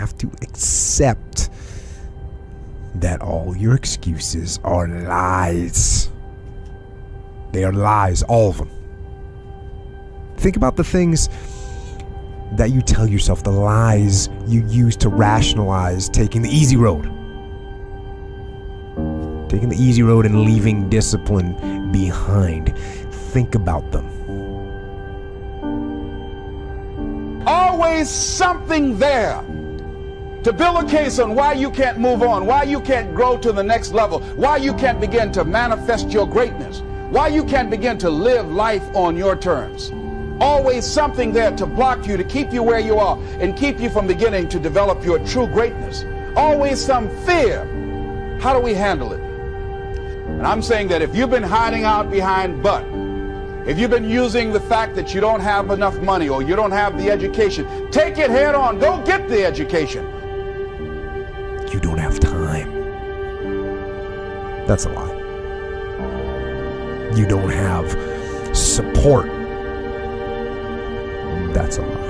have to accept that all your excuses are lies. They are lies, all of them. Think about the things that you tell yourself, the lies you use to rationalize taking the easy road. Taking the easy road and leaving discipline behind. Think about them. Always something there to build a case on why you can't move on, why you can't grow to the next level, why you can't begin to manifest your greatness, why you can't begin to live life on your terms. Always something there to block you, to keep you where you are, and keep you from beginning to develop your true greatness. Always some fear. How do we handle it? And I'm saying that if you've been hiding out behind but, if you've been using the fact that you don't have enough money or you don't have the education, take it head on. Go get the education. You don't have time. That's a lie. You don't have support. That's a lie.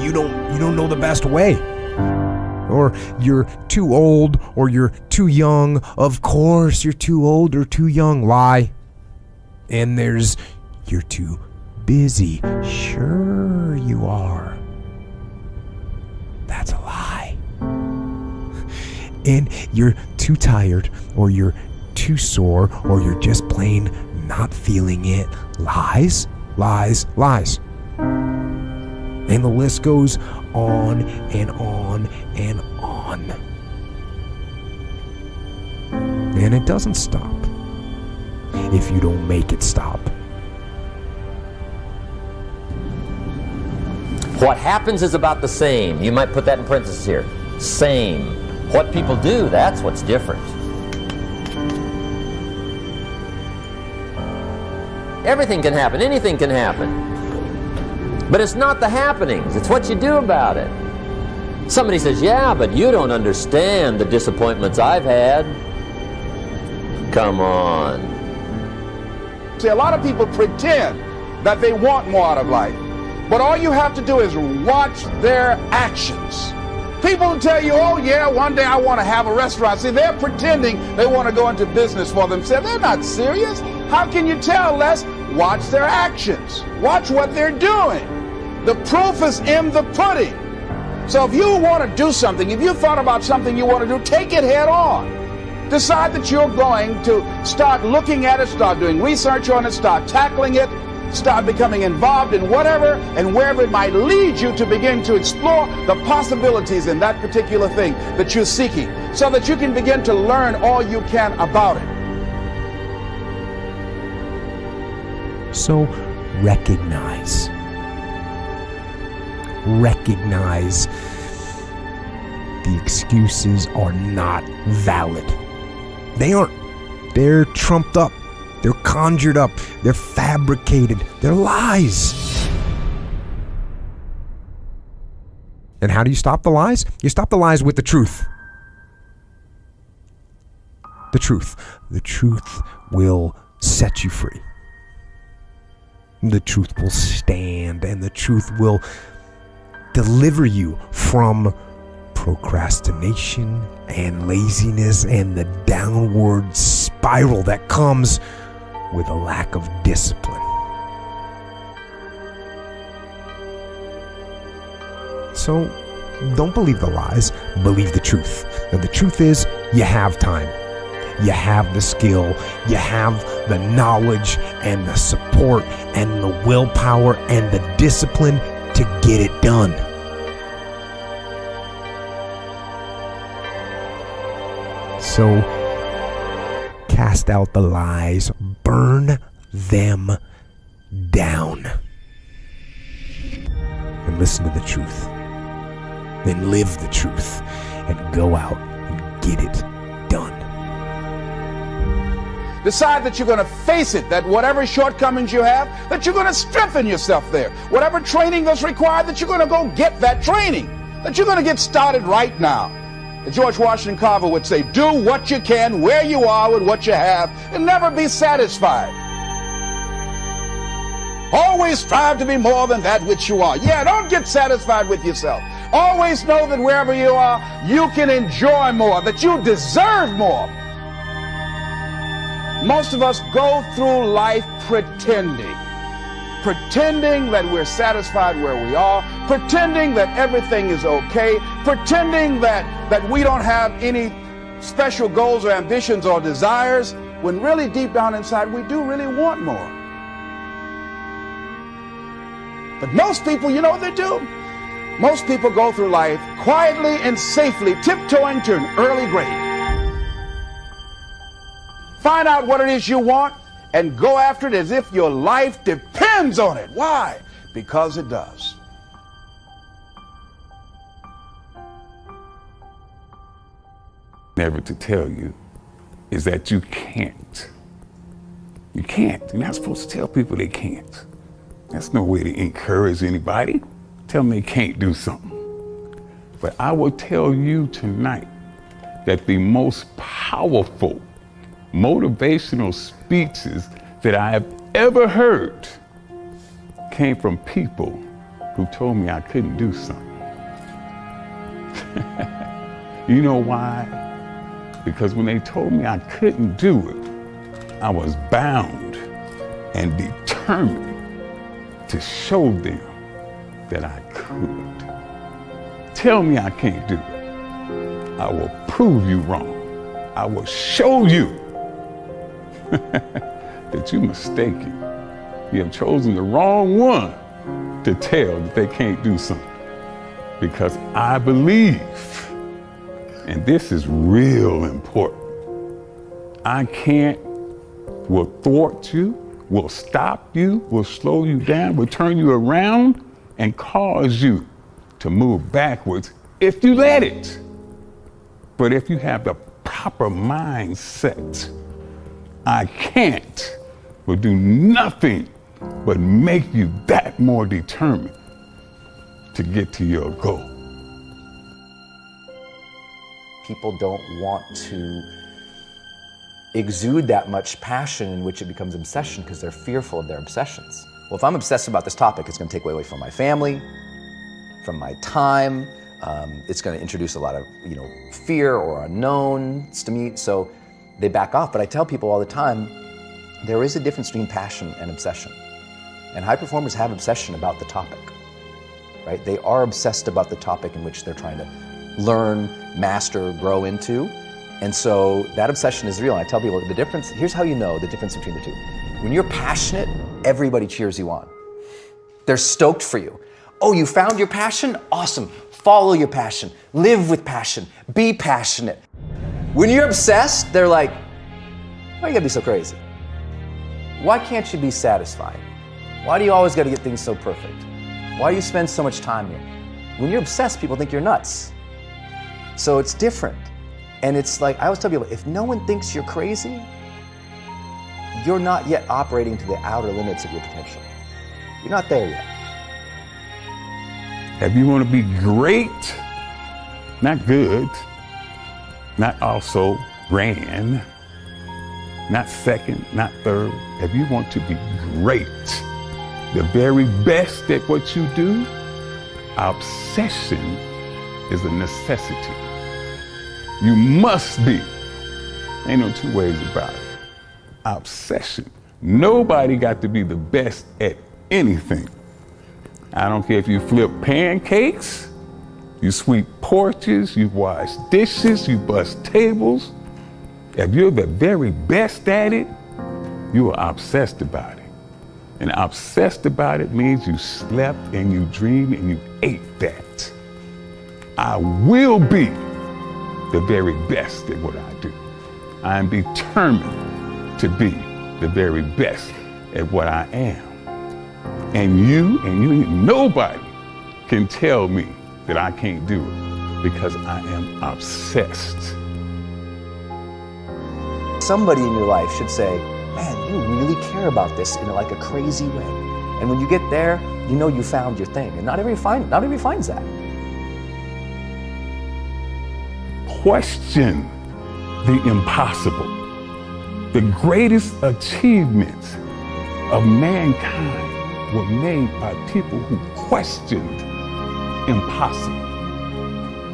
You don't know the best way. Or you're too old, or you're too young. Of course you're too old or too young. Lie. And there's you're too busy. Sure you are. That's a lie. And you're too tired, or you're too sore, or you're just plain not feeling it. Lies, lies, lies. And the list goes on and on and on. And it doesn't stop if you don't make it stop. What happens is about the same. You might put that in parentheses here. Same. What people do, that's what's different. Everything can happen. Anything can happen. But it's not the happenings. It's what you do about it. Somebody says, yeah, but you don't understand the disappointments I've had. Come on. See, a lot of people pretend that they want more out of life. But all you have to do is watch their actions. People tell you, oh yeah, one day I want to have a restaurant. See, they're pretending they want to go into business for themselves. They're not serious. How can you tell, Les? Watch their actions. Watch what they're doing. The proof is in the pudding. So if you want to do something, if you thought about something you want to do, take it head on. Decide that you're going to start looking at it, start doing research on it, start tackling it, start becoming involved in whatever and wherever it might lead you to begin to explore the possibilities in that particular thing that you're seeking, so that you can begin to learn all you can about it. So recognize the excuses are not valid. They aren't. They're trumped up. They're conjured up. They're fabricated. They're lies. And how do you stop the lies? You stop the lies with the truth. The truth. The truth will set you free. The truth will stand, and the truth will deliver you from procrastination and laziness and the downward spiral that comes with a lack of discipline. So don't believe the lies, believe the truth. And the truth is, you have time. You have the skill, you have the knowledge and the support and the willpower and the discipline to get it done. So cast out the lies, burn them down, and listen to the truth. Then live the truth and go out and get it done. Decide that you're going to face it, that whatever shortcomings you have, that you're going to strengthen yourself there. Whatever training that's required, that you're going to go get that training, that you're going to get started right now. George Washington Carver would say, do what you can where you are with what you have and never be satisfied. Always strive to be more than that which you are. Yeah, don't get satisfied with yourself. Always know that wherever you are, you can enjoy more, that you deserve more. Most of us go through life pretending that we're satisfied where we are, pretending that everything is okay, pretending that we don't have any special goals or ambitions or desires, when really deep down inside we do really want more. But most people, you know what they do? Most people go through life quietly and safely, tiptoeing to an early grave. Find out what it is you want and go after it as if your life depends on it. Why? Because it does. Never to tell you is that you can't. You can't. You're not supposed to tell people they can't. That's no way to encourage anybody. Tell them they can't do something. But I will tell you tonight that the most powerful motivational speeches that I have ever heard came from people who told me I couldn't do something. You know why? Because when they told me I couldn't do it, I was bound and determined to show them that I could. Tell me I can't do it. I will prove you wrong. I will show you that you're mistaken. You have chosen the wrong one to tell that they can't do something. Because I believe, and this is real important, I can't will thwart you, will stop you, will slow you down, will turn you around and cause you to move backwards if you let it. But if you have the proper mindset, I can't will do nothing but make you that more determined to get to your goal. People don't want to exude that much passion in which it becomes obsession because they're fearful of their obsessions. Well, if I'm obsessed about this topic, it's going to take away from my family, from my time. It's going to introduce a lot of, fear or unknowns to me. So they back off. But I tell people all the time, there is a difference between passion and obsession. And high performers have obsession about the topic, right? They are obsessed about the topic in which they're trying to learn, master, grow into. And so that obsession is real. And I tell people the difference, here's how you know the difference between the two. When you're passionate, everybody cheers you on. They're stoked for you. Oh, you found your passion? Awesome. Follow your passion. Live with passion. Be passionate. When you're obsessed, they're like, why you gotta be so crazy? Why can't you be satisfied? Why do you always gotta get things so perfect? Why do you spend so much time here? When you're obsessed, people think you're nuts. So it's different. And it's like, I always tell people, if no one thinks you're crazy, you're not yet operating to the outer limits of your potential. You're not there yet. If you want to be great, not good, not also grand, not second, not third, if you want to be great, the very best at what you do, obsession is a necessity. You must be. Ain't no two ways about it. Obsession. Nobody got to be the best at anything. I don't care if you flip pancakes, you sweep porches, you wash dishes, you bust tables. If you're the very best at it, you are obsessed about it. And obsessed about it means you slept and you dreamed and you ate that. I will be the very best at what I do. I am determined to be the very best at what I am. And nobody can tell me that I can't do it because I am obsessed. Somebody in your life should say, man, you really care about this in like a crazy way. And when you get there, you know you found your thing. And not everybody finds that. Question the impossible. The greatest achievements of mankind were made by people who questioned impossible.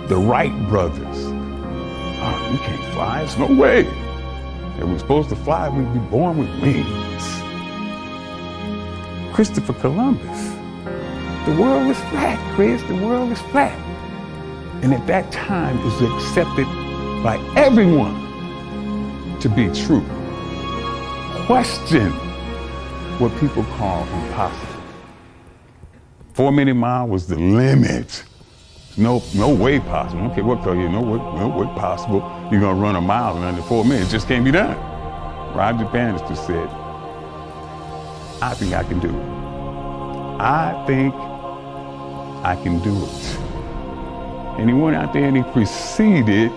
The Wright brothers. Oh, you can't fly, there's no way. They were supposed to fly, we'd be born with wings. Christopher Columbus. The world is flat, Chris, the world is flat. And at that time, it was accepted by everyone to be true. Question what people call impossible. 4 million miles was the limit. No way possible. I don't care what color you know, no way possible. You're gonna run a mile in under 4 minutes. It just can't be done. Roger Bannister said, I think I can do it. I think I can do it. And he went out there and he proceeded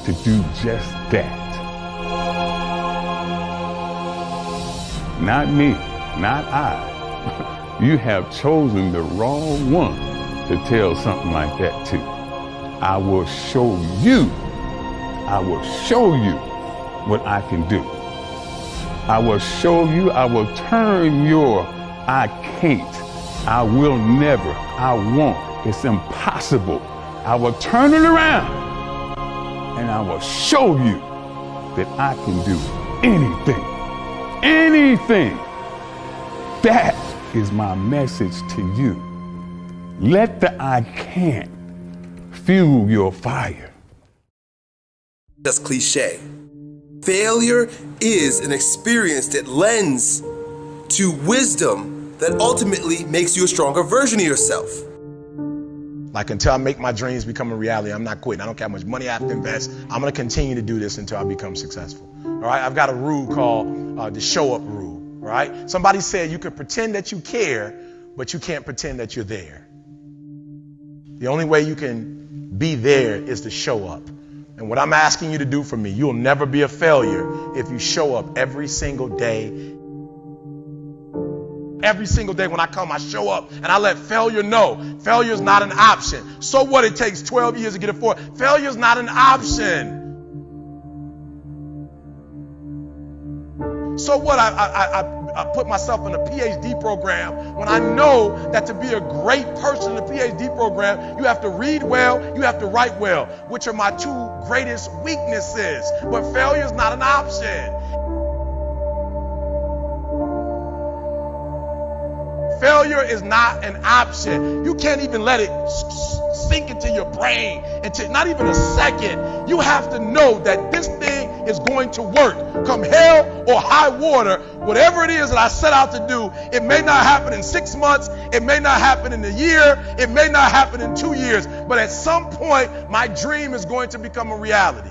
to do just that. Not me, not I. You have chosen the wrong one to tell something like that to. I will show you what I can do. I will show you, I will turn your I can't, I will never, I won't, it's impossible. I will turn it around and I will show you that I can do anything. Anything. That is my message to you. Let the I can't fuel your fire. That's cliche. Failure is an experience that lends to wisdom that ultimately makes you a stronger version of yourself. Like, until I make my dreams become a reality, I'm not quitting. I don't care how much money I have to invest. I'm gonna continue to do this until I become successful. All right, I've got a rule called the show up rule, all right? Somebody said you can pretend that you care, but you can't pretend that you're there. The only way you can be there is to show up. And what I'm asking you to do for me, you'll never be a failure if you show up every single day. Every single day when I come, I show up and I let failure know failure is not an option. So what, it takes 12 years to get it forward. Failure is not an option. So what, I put myself in a PhD program when I know that to be a great person in a PhD program, you have to read well, you have to write well, which are my two greatest weaknesses. But failure is not an option. Failure is not an option. You can't even let it sink into your brain, into not even a second. You have to know that this thing is going to work. Come hell or high water, whatever it is that I set out to do, it may not happen in 6 months, it may not happen in a year, it may not happen in 2 years, but at some point, my dream is going to become a reality.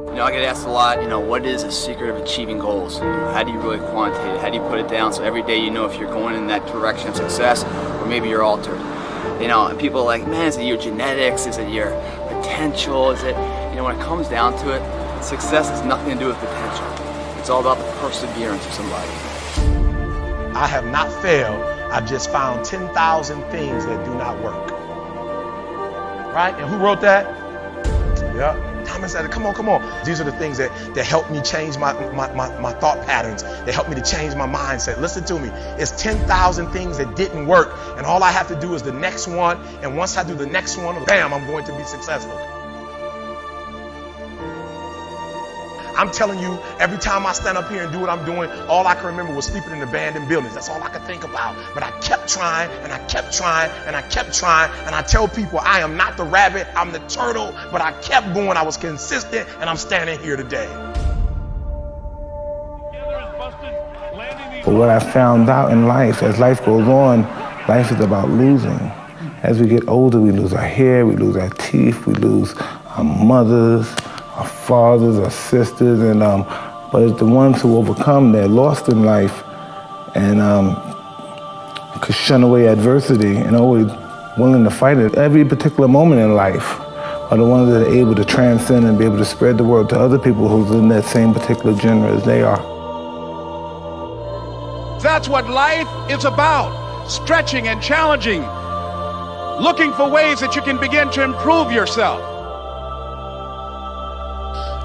You know, I get asked a lot, what is a secret of achieving goals? How do you really quantitate it? How do you put it down so every day you know if you're going in that direction of success or maybe you're altered? And people are like, man, is it your genetics? Is it your potential? Is it, when it comes down to it, success has nothing to do with potential. It's all about the perseverance of somebody. I have not failed. I've just found 10,000 things that do not work. Right? And who wrote that? Yeah. Thomas said, come on. These are the things that help me change my thought patterns. They help me to change my mindset. Listen to me. It's 10,000 things that didn't work. And all I have to do is the next one. And once I do the next one, bam, I'm going to be successful. I'm telling you, every time I stand up here and do what I'm doing, all I can remember was sleeping in abandoned buildings. That's all I could think about. But I kept trying, and I kept trying, and I kept trying. And I tell people, I am not the rabbit, I'm the turtle. But I kept going, I was consistent, and I'm standing here today. But what I found out in life, as life goes on, life is about losing. As we get older, we lose our hair, we lose our teeth, we lose our mothers, our fathers, our sisters, and but it's the ones who overcome, they're lost in life and could shun away adversity and always willing to fight it. Every particular moment in life are the ones that are able to transcend and be able to spread the word to other people who's in that same particular genre as they are. That's what life is about, stretching and challenging, looking for ways that you can begin to improve yourself.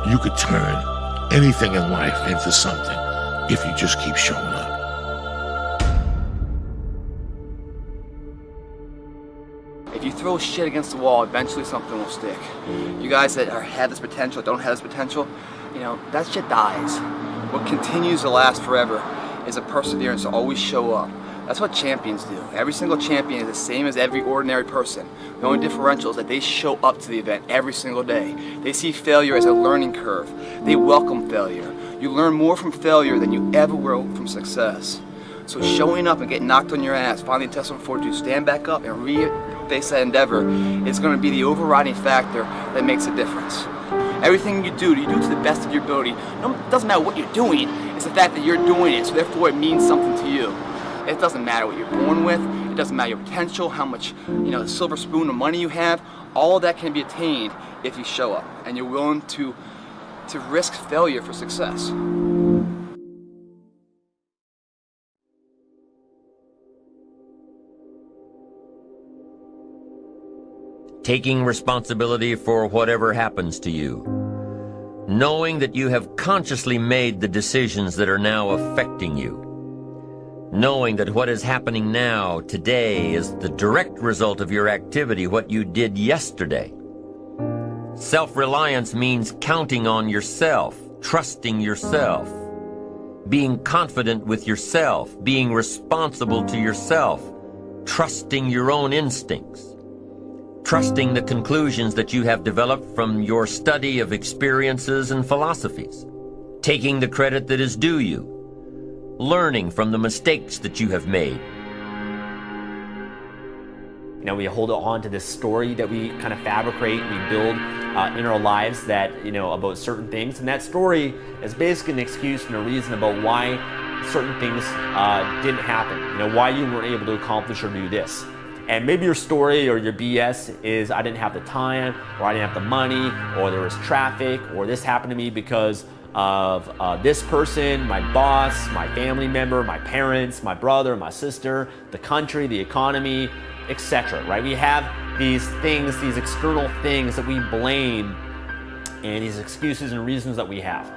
You could turn anything in life into something if you just keep showing up. throw shit against the wall, eventually something will stick. You guys that have this potential, don't have this potential, you know, that shit dies. What continues to last forever is a perseverance to always show up. That's what champions do. Every single champion is the same as every ordinary person. The only differential is that they show up to the event every single day. They see failure as a learning curve. They welcome failure. You learn more from failure than you ever will from success. So showing up and getting knocked on your ass, finding intestinal fortitude, stand back up and re-face that endeavor is going to be the overriding factor that makes a difference. Everything you do to the best of your ability. It doesn't matter what you're doing, it's the fact that you're doing it, so therefore it means something to you. It doesn't matter what you're born with, it doesn't matter your potential, how much, the silver spoon of money you have, all of that can be attained if you show up and you're willing to risk failure for success. Taking responsibility for whatever happens to you. Knowing that you have consciously made the decisions that are now affecting you. Knowing that what is happening now, today, is the direct result of your activity, what you did yesterday. Self-reliance means counting on yourself, trusting yourself, being confident with yourself, being responsible to yourself, trusting your own instincts. Trusting the conclusions that you have developed from your study of experiences and philosophies, taking the credit that is due you, learning from the mistakes that you have made. We hold on to this story that we kind of fabricate, we build in our lives that, about certain things, and that story is basically an excuse and a reason about why certain things didn't happen, why you weren't able to accomplish or do this. And maybe your story or your BS is I didn't have the time, or I didn't have the money, or there was traffic, or this happened to me because of this person, my boss, my family member, my parents, my brother, my sister, the country, the economy, etc. Right? We have these things, these external things that we blame, and these excuses and reasons that we have.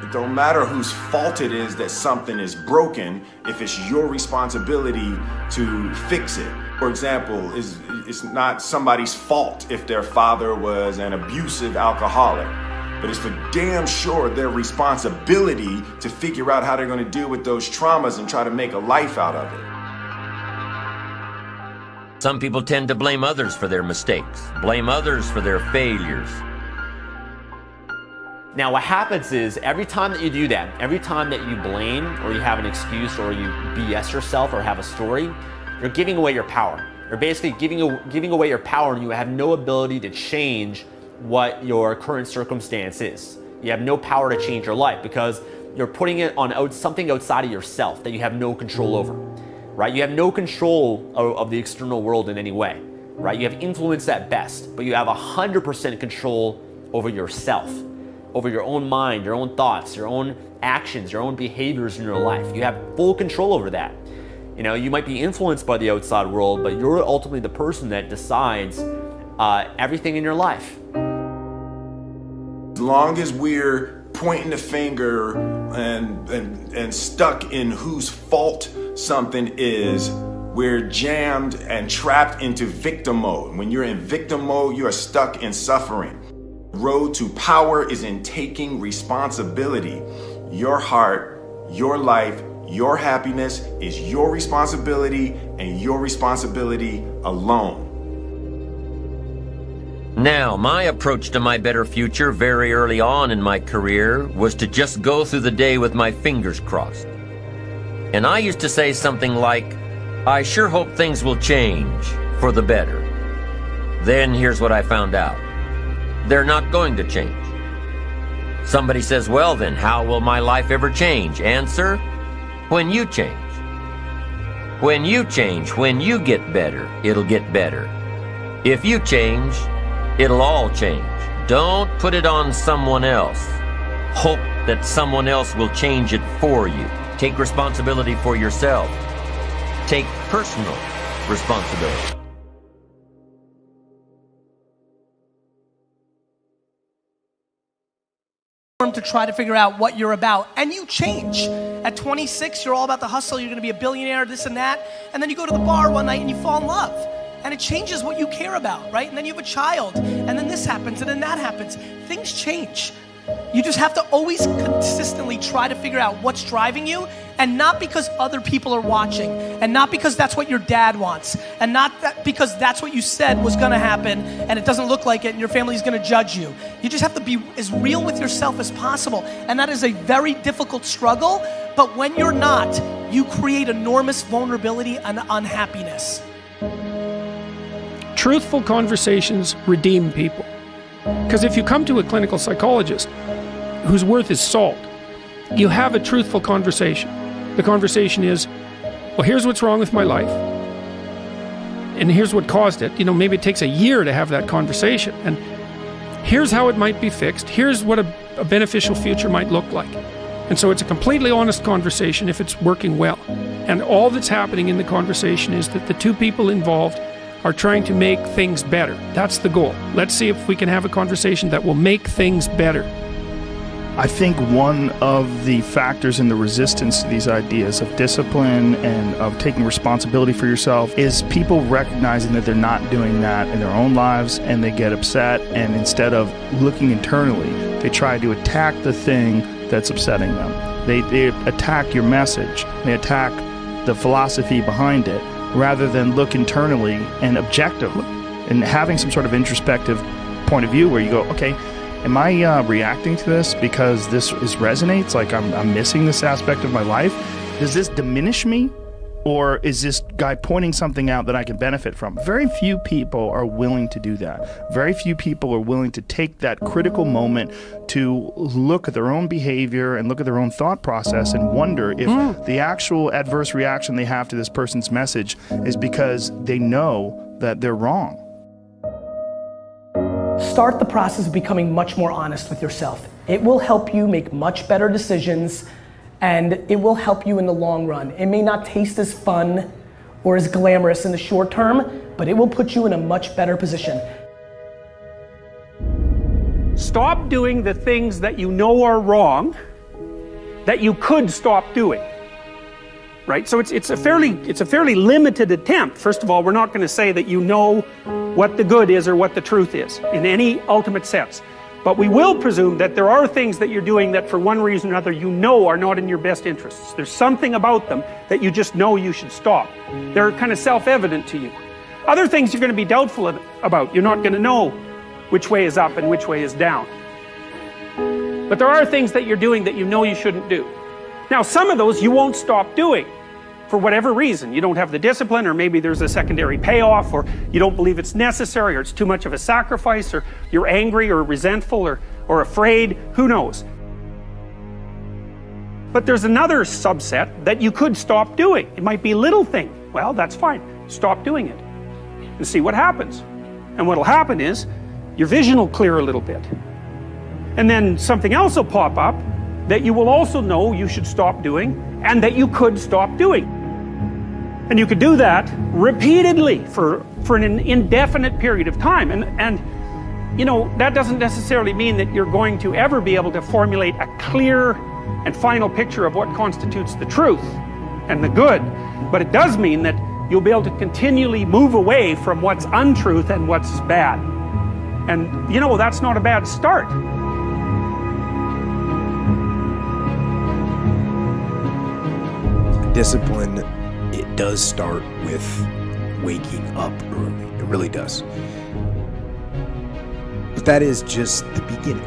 It don't matter whose fault it is that something is broken if it's your responsibility to fix it. For example, it's not somebody's fault if their father was an abusive alcoholic, but it's for damn sure their responsibility to figure out how they're going to deal with those traumas and try to make a life out of it. Some people tend to blame others for their mistakes, blame others for their failures. Now what happens is every time that you do that, every time that you blame or you have an excuse or you BS yourself or have a story, you're giving away your power. You're basically giving away your power, and you have no ability to change what your current circumstance is. You have no power to change your life because you're putting it on something outside of yourself that you have no control over, right? You have no control of the external world in any way, right? You have influence at best, but you have 100% control over yourself, over your own mind, your own thoughts, your own actions, your own behaviors in your life. You have full control over that. You might be influenced by the outside world, but you're ultimately the person that decides everything in your life. As long as we're pointing the finger and stuck in whose fault something is, we're jammed and trapped into victim mode. When you're in victim mode, you are stuck in suffering. Road to power is in taking responsibility. Your heart, your life, your happiness is your responsibility and your responsibility alone. Now, my approach to my better future very early on in my career was to just go through the day with my fingers crossed. And I used to say something like, I sure hope things will change for the better. Then here's what I found out. They're not going to change. Somebody says, well then, how will my life ever change? Answer, when you change. When you change, when you get better, it'll get better. If you change, it'll all change. Don't put it on someone else. Hope that someone else will change it for you. Take responsibility for yourself. Take personal responsibility. To try to figure out what you're about, and you change. At 26, you're all about the hustle, you're gonna be a billionaire, this and that, and then you go to the bar one night and you fall in love. and it changes what you care about, right? And then you have a child, and then this happens, and then that happens. Things change. You just have to always consistently try to figure out what's driving you, and not because other people are watching, and not because that's what your dad wants, and not because that's what you said was gonna happen, and it doesn't look like it, and your family's gonna judge you. You just have to be as real with yourself as possible, and that is a very difficult struggle, but when you're not, you create enormous vulnerability and unhappiness. Truthful conversations redeem people. Because if you come to a clinical psychologist whose worth is salt, you have a truthful conversation. The conversation is, well, here's what's wrong with my life, and here's what caused it. You know, maybe it takes a year to have that conversation, and here's how it might be fixed. Here's what a beneficial future might look like. And so it's a completely honest conversation if it's working well. And all that's happening in the conversation is that the two people involved are trying to make things better. That's the goal. Let's see if we can have a conversation that will make things better. I think one of the factors in the resistance to these ideas of discipline and of taking responsibility for yourself is people recognizing that they're not doing that in their own lives, and they get upset, and instead of looking internally, they try to attack the thing that's upsetting them. They attack your message. They attack the philosophy behind it, rather than look internally and objectively and having some sort of introspective point of view where you go, okay, am I reacting to this because this resonates? Like I'm missing this aspect of my life? Does this diminish me? Or is this guy pointing something out that I can benefit from? Very few people are willing to do that. Very few people are willing to take that critical moment to look at their own behavior and look at their own thought process and wonder if the actual adverse reaction they have to this person's message is because they know that they're wrong. Start the process of becoming much more honest with yourself. It will help you make much better decisions, and it will help you in the long run. It may not taste as fun or as glamorous in the short term, but it will put you in a much better position. Stop doing the things that you know are wrong that you could stop doing. Right? So it's a fairly limited attempt. First of all, we're not going to say that you know what the good is or what the truth is in any ultimate sense. But we will presume that there are things that you're doing that for one reason or another you know are not in your best interests. There's something about them that you just know you should stop. They're kind of self-evident to you. Other things you're going to be doubtful about. You're not going to know which way is up and which way is down. But there are things that you're doing that you know you shouldn't do. Now, some of those you won't stop doing for whatever reason. You don't have the discipline, or maybe there's a secondary payoff, or you don't believe it's necessary, or it's too much of a sacrifice, or you're angry or resentful or afraid, who knows. But there's another subset that you could stop doing. It might be a little thing. Well, that's fine. Stop doing it and see what happens. And what'll happen is your vision will clear a little bit. And then something else will pop up that you will also know you should stop doing and that you could stop doing. And you could do that repeatedly for an indefinite period of time. And you know, that doesn't necessarily mean that you're going to ever be able to formulate a clear and final picture of what constitutes the truth and the good. But it does mean that you'll be able to continually move away from what's untruth and what's bad. And you know, that's not a bad start. Discipline, it does start with waking up early. It really does. But that is just the beginning.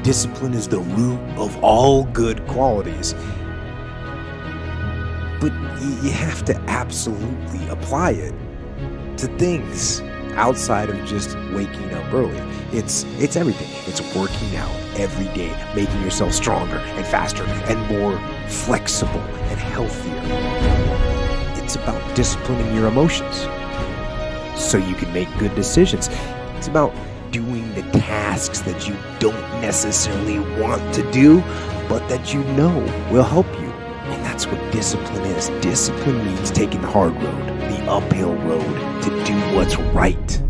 Discipline is the root of all good qualities. But you have to absolutely apply it to things outside of just waking up early. It's everything. It's working out every day, making yourself stronger and faster and more flexible and healthier. It's about disciplining your emotions so you can make good decisions. It's about doing the tasks that you don't necessarily want to do, but that you know will help you. And that's what discipline is. Discipline means taking the hard road, the uphill road, to do what's right.